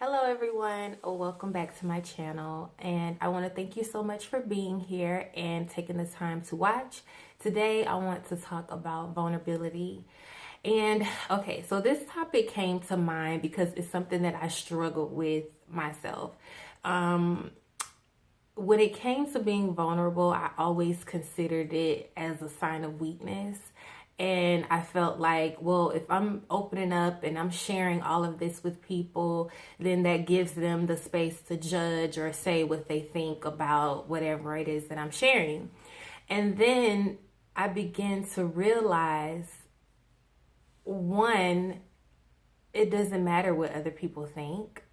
Hello everyone, welcome back to my channel, and I want to thank you so much for being here and taking the time to watch. Today I want to talk about vulnerability. And okay, so this topic came to mind because it's something that I struggled with myself. When it came to being vulnerable, I always considered it as a sign of weakness. And I felt like, well, if I'm opening up and I'm sharing all of this with people, then that gives them the space to judge or say what they think about whatever it is that I'm sharing. And then I began to realize, one, it doesn't matter what other people think.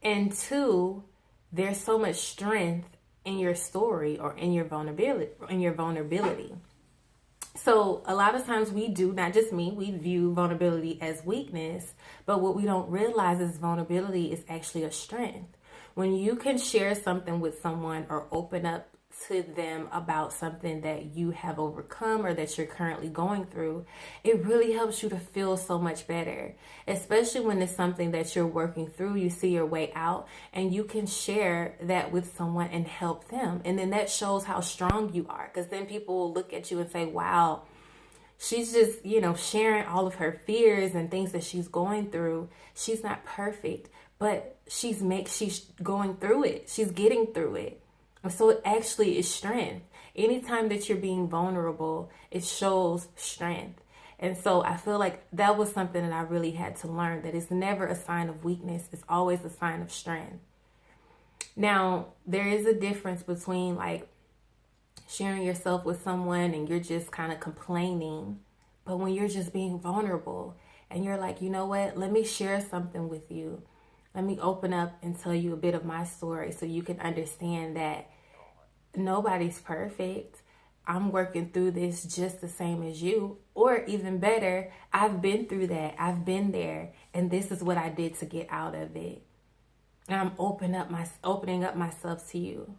And two, there's so much strength in your story or in your vulnerability. So a lot of times we do, not just me, we view vulnerability as weakness, but what we don't realize is vulnerability is actually a strength. When you can share something with someone or open up to them about something that you have overcome or that you're currently going through, it really helps you to feel so much better, especially when it's something that you're working through. You see your way out and you can share that with someone and help them, and then that shows how strong you are, because then people will look at you and say, wow, she's just, sharing all of her fears and things that she's going through. She's not perfect, but she's going through it. She's getting through it. So it actually is strength. Anytime that you're being vulnerable, it shows strength. And so I feel like that was something that I really had to learn, that it's never a sign of weakness. It's always a sign of strength. Now, there is a difference between like sharing yourself with someone and you're just kind of complaining, but when you're just being vulnerable and you're like, you know what, let me share something with you. Let me open up and tell you a bit of my story so you can understand that nobody's perfect. I'm working through this just the same as you, or even better, I've been through that. I've been there, and this is what I did to get out of it. And I'm opening up myself to you.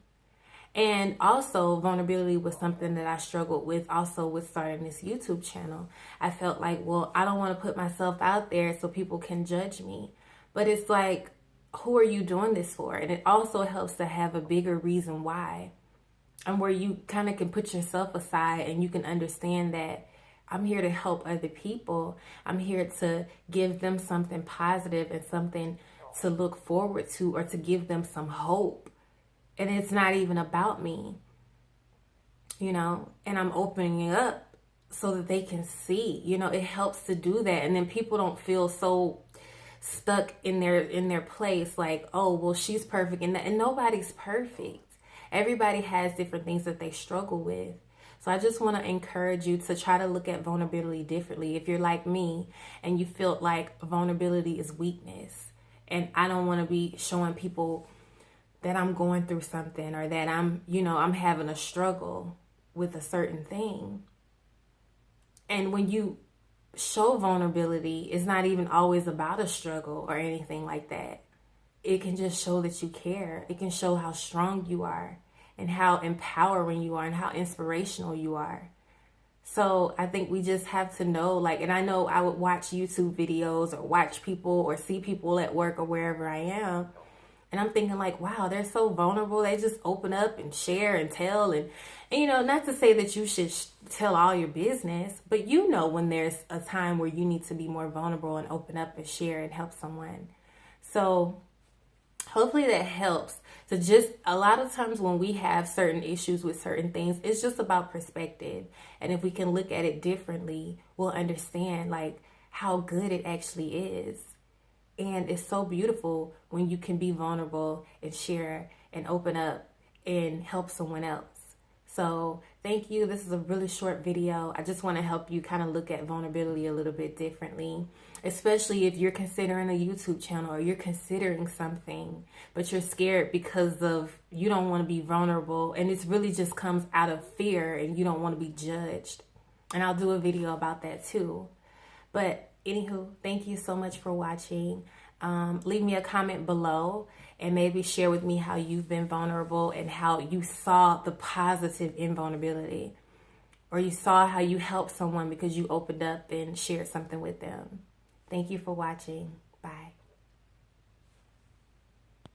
And also, vulnerability was something that I struggled with also with starting this YouTube channel. I felt like, well, I don't want to put myself out there so people can judge me. But it's like, who are you doing this for? And it also helps to have a bigger reason why. And where you kind of can put yourself aside and you can understand that I'm here to help other people. I'm here to give them something positive and something to look forward to, or to give them some hope. And it's not even about me, and I'm opening up so that they can see, it helps to do that. And then people don't feel so stuck in their place, like, oh, well, she's perfect, and nobody's perfect. Everybody has different things that they struggle with. So I just want to encourage you to try to look at vulnerability differently. If you're like me and you feel like vulnerability is weakness, and I don't want to be showing people that I'm going through something, or that I'm having a struggle with a certain thing. And when you show vulnerability, it's not even always about a struggle or anything like that. It can just show that you care. It can show how strong you are and how empowering you are and how inspirational you are. So I think we just have to know, and I know I would watch YouTube videos or watch people or see people at work or wherever I am, and I'm thinking like, wow, they're so vulnerable. They just open up and share and tell. And not to say that you should tell all your business, but when there's a time where you need to be more vulnerable and open up and share and help someone. So hopefully that helps. So just a lot of times when we have certain issues with certain things, it's just about perspective. And if we can look at it differently, we'll understand how good it actually is. And it's so beautiful when you can be vulnerable and share and open up and help someone else. So thank you. This is a really short video. I just want to help you kind of look at vulnerability a little bit differently, especially if you're considering a YouTube channel or you're considering something, but you're scared because of you don't want to be vulnerable, and it's really just comes out of fear and you don't want to be judged. And I'll do a video about that too. But anywho, thank you so much for watching. Leave me a comment below and maybe share with me how you've been vulnerable and how you saw the positive in vulnerability, or you saw how you helped someone because you opened up and shared something with them. Thank you for watching. Bye.